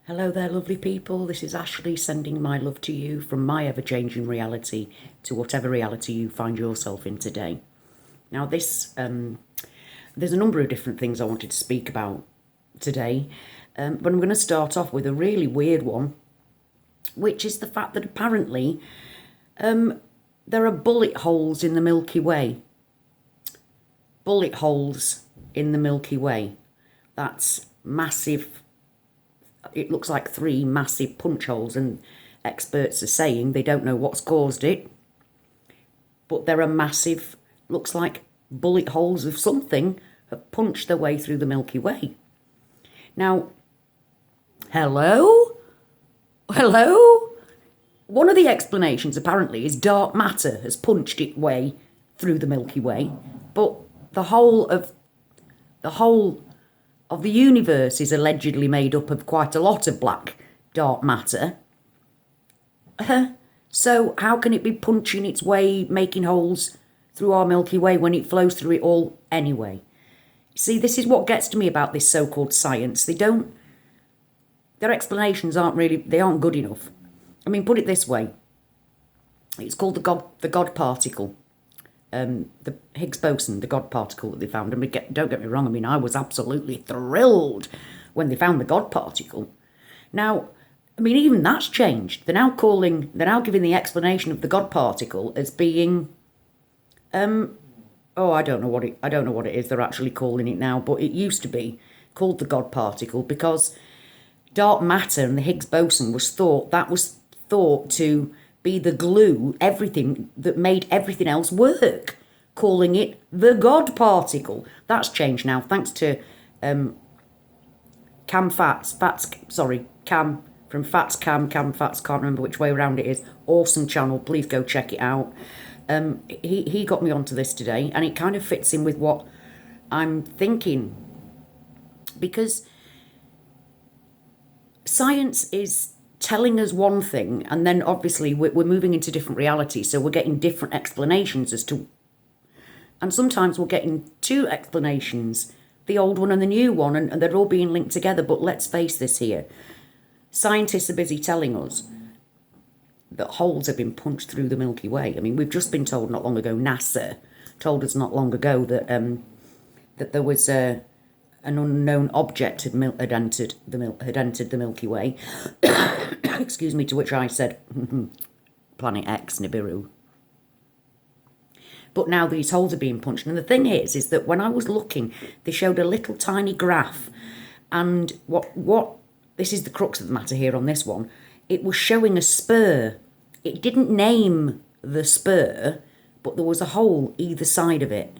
Hello there, lovely people. This is Ashley sending my love to you from my ever-changing reality to whatever reality you find yourself in today. Now, there's a number of different things I wanted to speak about today, but I'm going to start off with a really weird one, which is the fact that apparently there are bullet holes in the Milky Way. Bullet holes in the Milky Way. That's massive. It looks like 3 massive punch holes, and experts are saying they don't know what's caused it, but there are massive, looks like bullet holes of something have punched their way through the Milky Way. Now, hello? One of the explanations apparently is dark matter has punched its way through the Milky Way, but the whole of the universe is allegedly made up of quite a lot of black dark matter. So how can it be punching its way, making holes through our Milky Way when it flows through it all anyway? See, this is what gets to me about this so-called science. Their explanations aren't good enough. I mean, put it this way. It's called the God particle. The Higgs boson, the God particle that they found. And don't get me wrong, I mean, I was absolutely thrilled when they found the God particle. Now, I mean, even that's changed. They're now giving the explanation of the God particle as being, I don't know what it is they're actually calling it now, but it used to be called the God particle because dark matter and the Higgs boson was thought to be the glue, everything that made everything else work, calling it the God particle. That's changed now, thanks to Cam from Fats can't remember which way around it is. Awesome channel, please go check it out. He got me onto this today, and it kind of fits in with what I'm thinking, because science is telling us one thing, and then obviously we're moving into different realities, so we're getting different explanations and sometimes we're getting 2 explanations, the old one and the new one, and they're all being linked together. But let's face this here, scientists are busy telling us that holes have been punched through the Milky Way. I mean, we've just been told not long ago, NASA told us not long ago that there was an unknown object had entered the Milky Way. Excuse me, to which I said, Planet X, Nibiru. But now these holes are being punched. And the thing is that when I was looking, they showed a little tiny graph. And this is the crux of the matter here on this one. It was showing a spur. It didn't name the spur, but there was a hole either side of it.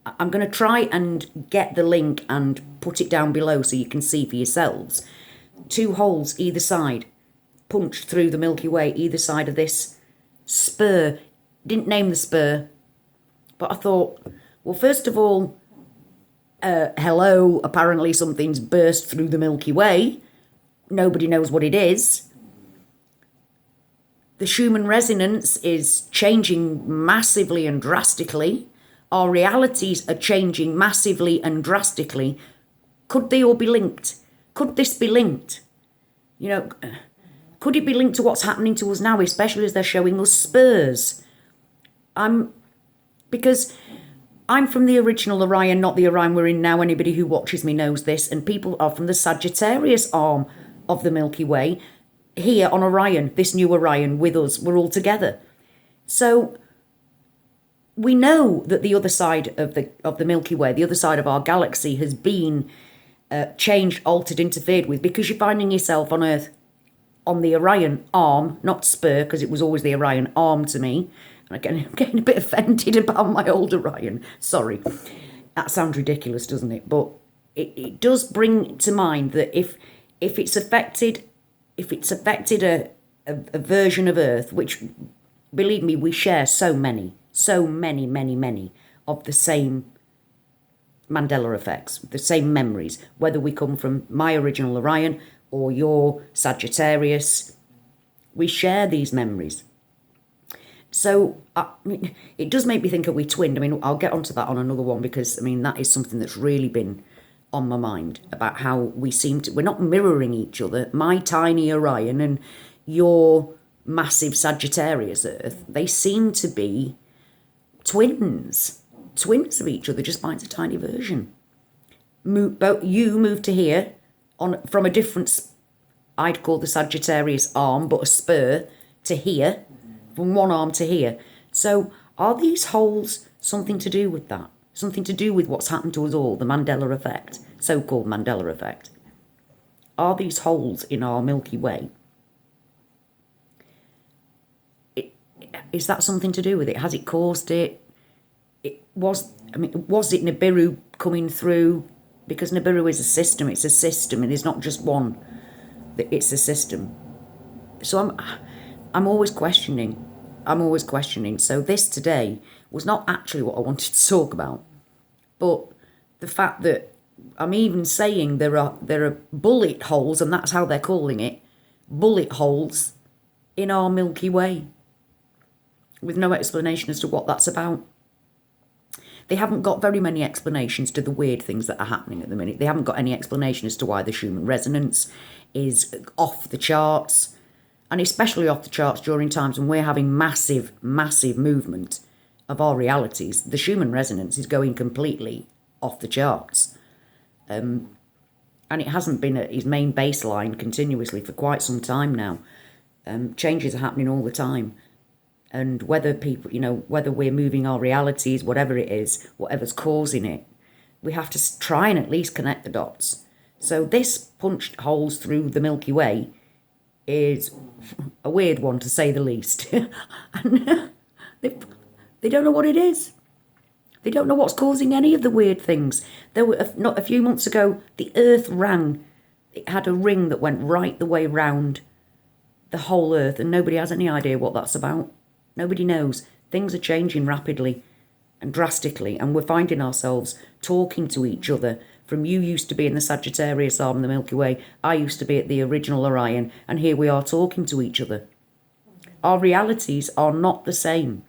I'm going to try and get the link and put it down below so you can see for yourselves. 2 holes either side, punched through the Milky Way, either side of this spur. Didn't name the spur, but I thought, well, first of all, hello, apparently something's burst through the Milky Way. Nobody knows what it is. The Schumann resonance is changing massively and drastically. Our realities are changing massively and drastically. Could they all be linked? Could this be linked? You know, could it be linked to what's happening to us now, especially as they're showing us spurs? Because I'm from the original Orion, not the Orion we're in now. Anybody who watches me knows this. And people are from the Sagittarius arm of the Milky Way. Here on Orion, this new Orion with us, we're all together. So we know that the other side of the Milky Way, the other side of our galaxy, has been changed, altered, interfered with, because you're finding yourself on Earth on the Orion arm, not spur, because it was always the Orion arm to me. And I'm getting a bit offended about my old Orion. Sorry. That sounds ridiculous, doesn't it? But it does bring to mind that if it's affected a version of Earth, which, believe me, we share so many of the same Mandela effects, the same memories, whether we come from my original Orion or your Sagittarius, we share these memories. So, I mean, it does make me think, are we twinned? I mean, I'll get onto that on another one, because, I mean, that is something that's really been on my mind about how we're not mirroring each other. My tiny Orion and your massive Sagittarius Earth, they seem to be twins of each other, just mine's a tiny version. You moved to here from a different, I'd call the Sagittarius arm, but a spur to here, from one arm to here. So are these holes something to do with that? Something to do with what's happened to us all, the Mandela Effect, so-called Mandela Effect? Are these holes in our Milky Way? Is that something to do with it? Has it caused it? Was it Nibiru coming through? Because Nibiru is a system. It's a system. It is not just one. It's a system. So I'm always questioning. So this today was not actually what I wanted to talk about, but the fact that I'm even saying there are bullet holes, and that's how they're calling it, bullet holes in our Milky Way, with no explanation as to what that's about. They haven't got very many explanations to the weird things that are happening at the minute. They haven't got any explanation as to why the Schumann resonance is off the charts, and especially off the charts during times when we're having massive, massive movement of our realities. The Schumann resonance is going completely off the charts. And it hasn't been at his main baseline continuously for quite some time now. Changes are happening all the time. And whether whether we're moving our realities, whatever it is, whatever's causing it, we have to try and at least connect the dots. So this punched holes through the Milky Way is a weird one, to say the least. And they don't know what it is. They don't know what's causing any of the weird things. There were not a few months ago, the Earth rang. It had a ring that went right the way round the whole Earth, and nobody has any idea what that's about. Nobody knows. Things are changing rapidly and drastically, and we're finding ourselves talking to each other. From you used to be in the Sagittarius arm of the Milky Way, I used to be at the original Orion, and here we are talking to each other. Our realities are not the same.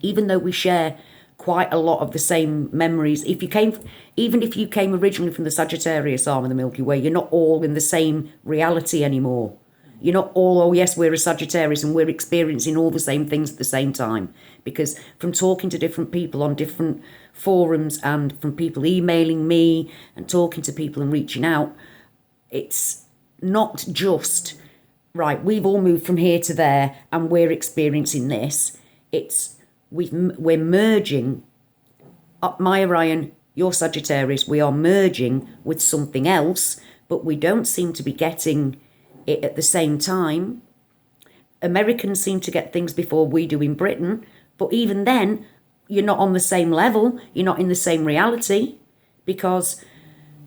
Even though we share quite a lot of the same memories, even if you came originally from the Sagittarius arm of the Milky Way, you're not all in the same reality anymore. You're not all, oh yes, we're a Sagittarius and we're experiencing all the same things at the same time. Because from talking to different people on different forums and from people emailing me and talking to people and reaching out, it's not just, right, we've all moved from here to there and we're experiencing this. It's, we're merging, my Orion, your Sagittarius, we are merging with something else, but we don't seem to be getting it at the same time. Americans seem to get things before we do in Britain, but even then, you're not on the same level, you're not in the same reality, because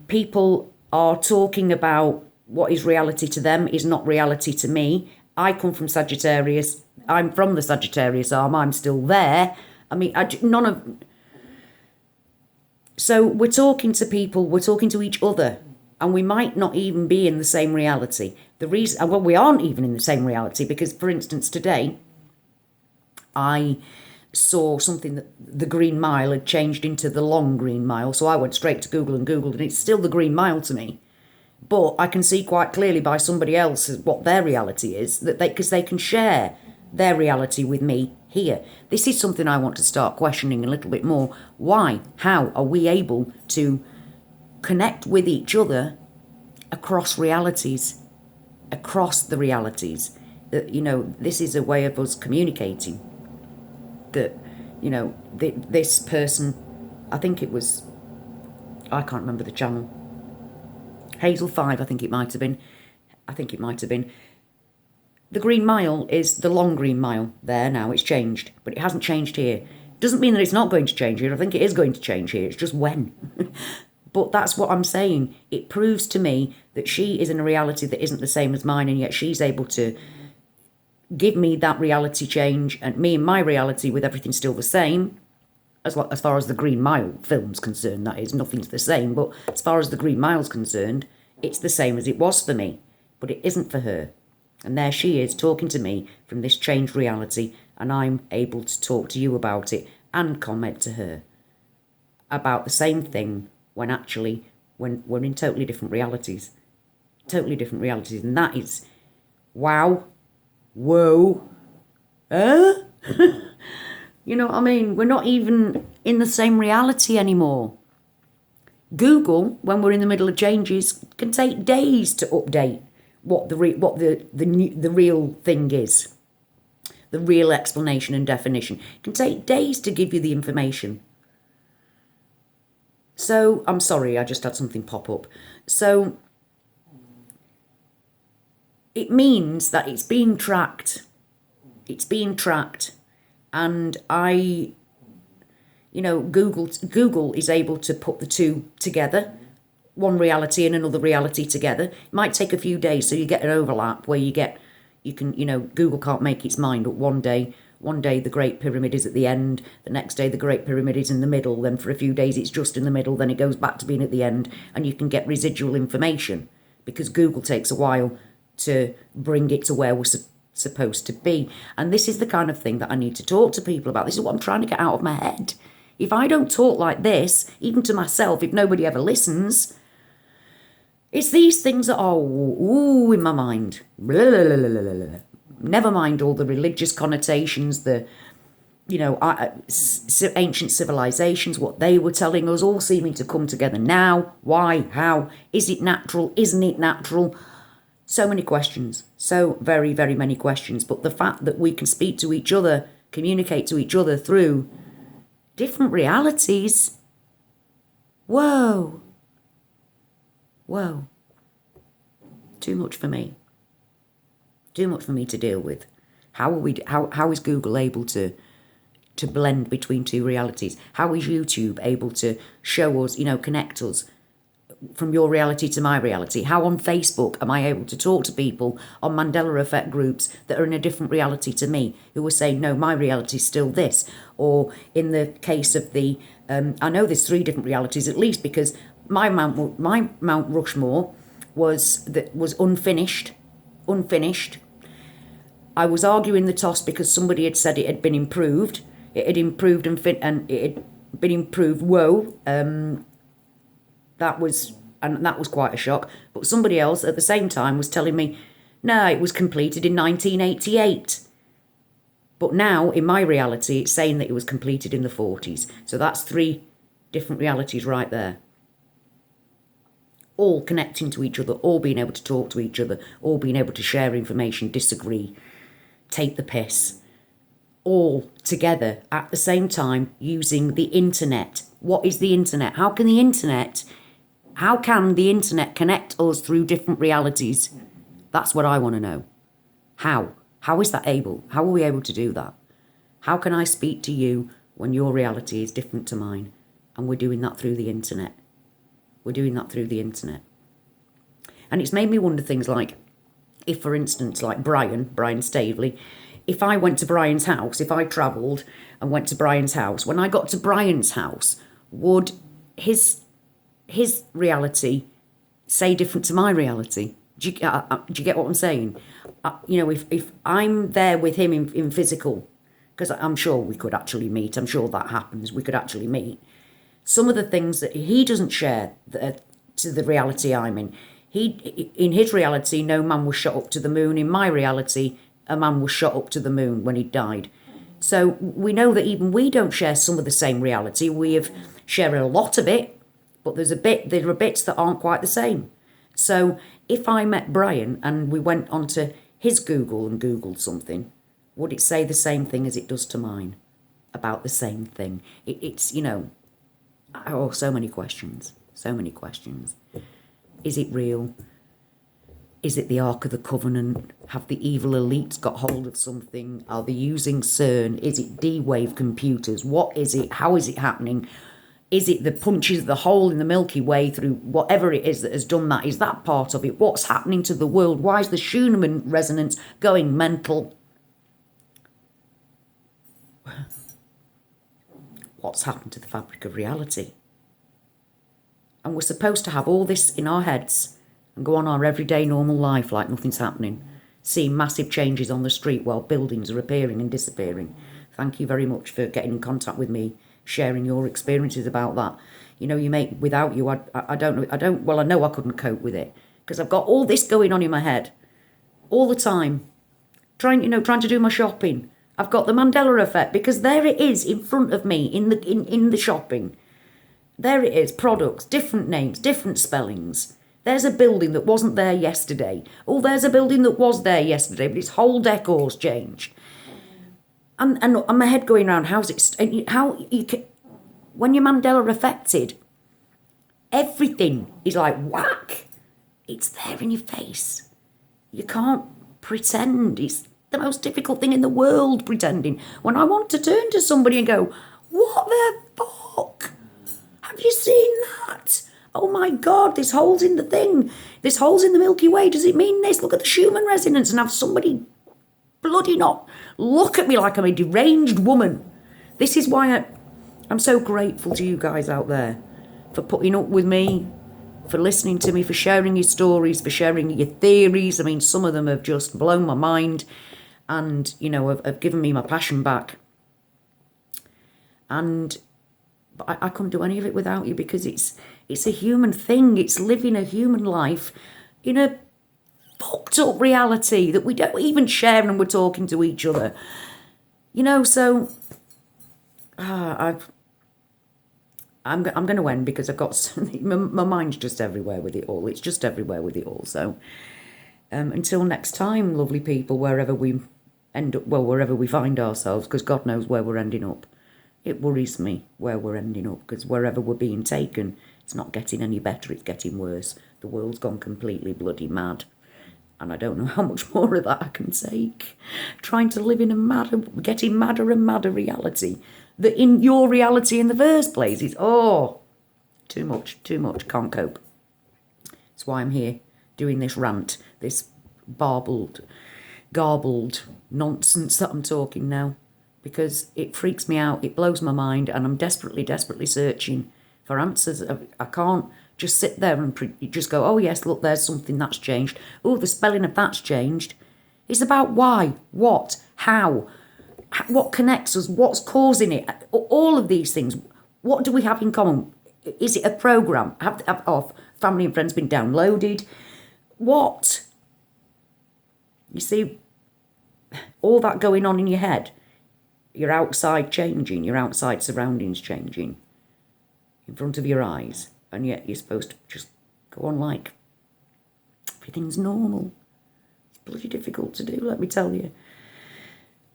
people are talking about what is reality to them is not reality to me. I come from Sagittarius, I'm from the Sagittarius arm, I'm still there. I mean, so we're talking to people, we're talking to each other, and we might not even be in the same reality. We aren't even in the same reality because, for instance, today I saw something that the Green Mile had changed into the Long Green Mile. So I went straight to Google and Googled, and it's still the Green Mile to me. But I can see quite clearly by somebody else what their reality is, because they can share their reality with me here. This is something I want to start questioning a little bit more. Why? How are we able to connect with each other across realities, across the realities? That, this is a way of us communicating. That, this person, I think it was, I can't remember the channel, Hazel 5, I think it might have been. The Green Mile is the Long Green Mile there now. It's changed, but it hasn't changed here. Doesn't mean that it's not going to change here. I think it is going to change here. It's just when. But that's what I'm saying. It proves to me that she is in a reality that isn't the same as mine, and yet she's able to give me that reality change, and me and my reality with everything still the same. As far as the Green Mile film's concerned, that is, nothing's the same. But as far as the Green Mile's concerned, it's the same as it was for me. But it isn't for her. And there she is talking to me from this changed reality, and I'm able to talk to you about it and comment to her about the same thing when actually, when we're in totally different realities. Totally different realities. And that is, wow, whoa, you know what I mean? We're not even in the same reality anymore. Google, when we're in the middle of changes, can take days to update what the real thing is. The real explanation and definition. It can take days to give you the information. So, I'm sorry, I just had something pop up. So, it means that it's being tracked. It's being tracked. And Google is able to put the two together, one reality and another reality together. It might take a few days, so you get an overlap where Google can't make its mind up. One day the Great Pyramid is at the end, the next day the Great Pyramid is in the middle, then for a few days it's just in the middle, then it goes back to being at the end, and you can get residual information, because Google takes a while to bring it to where we're supposed to be. And this is the kind of thing that I need to talk to people about. This is what I'm trying to get out of my head. If I don't talk like this, even to myself, if nobody ever listens, it's these things that are in my mind. Blah, blah, blah, blah, blah, blah. Never mind all the religious connotations, ancient civilizations, what they were telling us, all seeming to come together now. Why? How? Is it natural? Isn't it natural? So many questions. So very, very many questions. But the fact that we can speak to each other, communicate to each other through different realities. Whoa. Too much for me. Too much for me to deal with. How is Google able to blend between two realities? How is YouTube able to show us, connect us from your reality to my reality? How on Facebook am I able to talk to people on Mandela Effect groups that are in a different reality to me, who are saying, no, my reality is still this? Or in the case of the, I know there's 3 different realities at least, because my Mount Rushmore was unfinished. I was arguing the toss because somebody had said it had been improved. It had improved and it had been improved. Whoa. That was quite a shock. But somebody else at the same time was telling me, no, it was completed in 1988. But now, in my reality, it's saying that it was completed in the 40s. So that's 3 different realities right there. All connecting to each other, all being able to talk to each other, all being able to share information, disagree, take the piss. All together at the same time using the internet. What is the internet? How can the internet connect us through different realities? That's what I want to know. How? How is that able? How are we able to do that? How can I speak to you when your reality is different to mine? And we're doing that through the internet. We're doing that through the internet. And it's made me wonder things like, if, for instance, like Brian Stavely, if I went to Brian's house, if I travelled and went to Brian's house, when I got to Brian's house, would his reality say different to my reality? Do you get what I'm saying? If I'm there with him in physical, because I'm sure we could actually meet, I'm sure that happens, we could actually meet. Some of the things that he doesn't share to the reality I'm in. In his reality, no man was shot up to the moon. In my reality, a man was shot up to the moon when he died. So we know that even we don't share some of the same reality. We share a lot of it, but there are bits that aren't quite the same. So if I met Brian and we went onto his Google and Googled something, would it say the same thing as it does to mine about the same thing? It's so many questions. So many questions. Is it real? Is it the Ark of the Covenant? Have the evil elites got hold of something? Are they using CERN? Is it D-Wave computers? What is it? How is it happening? Is it the punches, the hole in the Milky Way through whatever it is that has done that? Is that part of it? What's happening to the world? Why is the Schumann resonance going mental? What's happened to the fabric of reality? And we're supposed to have all this in our heads and go on our everyday normal life like nothing's happening, seeing massive changes on the street while buildings are appearing and disappearing. Thank you very much for getting in contact with me, sharing your experiences about that. You know, you make, without you, I don't know, well, I know I couldn't cope with it because I've got all this going on in my head all the time, trying to do my shopping. I've got the Mandela effect because there it is in front of me in the shopping. There it is, products, different names, different spellings. There's a building that wasn't there yesterday. Oh, there's a building that was there yesterday, but its whole decor's changed. And my head going around, when you're Mandela affected, everything is like whack. It's there in your face. You can't pretend. It's the most difficult thing in the world, pretending. When I want to turn to somebody and go, what the fuck? Have you seen that? Oh my God, this hole's in the thing. This hole's in the Milky Way. Does it mean this? Look at the Schumann resonance, and have somebody bloody not look at me like I'm a deranged woman. This is why I'm so grateful to you guys out there for putting up with me, for listening to me, for sharing your stories, for sharing your theories. I mean, some of them have just blown my mind and, you know, have given me my passion back. But I couldn't do any of it without you because it's a human thing. It's living a human life in a fucked up reality that we don't even share and we're talking to each other. You know, so I'm going to end because I've got my mind's just everywhere with it all. It's just everywhere with it all. So until next time, lovely people, wherever we end up, well, wherever we find ourselves, because God knows where we're ending up. It worries me where we're ending up because wherever we're being taken, it's not getting any better, it's getting worse. The world's gone completely bloody mad. And I don't know how much more of that I can take. Trying to live in getting madder and madder reality. That in your reality in the first place is, too much, can't cope. That's why I'm here doing this rant, this garbled nonsense that I'm talking now. Because it freaks me out, it blows my mind, and I'm desperately searching for answers. I can't just sit there and just go, oh yes, look, there's something that's changed. Oh, the spelling of that's changed. It's about why, what, how, what connects us, what's causing it, all of these things. What do we have in common? Is it a program? Have our family and friends been downloaded? What? You see, all that going on in your head. Your outside changing, your outside surroundings changing in front of your eyes, and yet you're supposed to just go on like everything's normal. It's bloody difficult to do, let me tell you.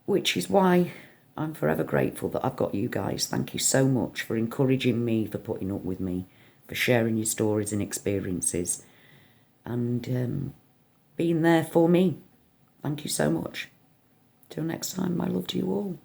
Which is why I'm forever grateful that I've got you guys. Thank you so much for encouraging me, for putting up with me, for sharing your stories and experiences, and being there for me. Thank you so much. Till next time, my love to you all.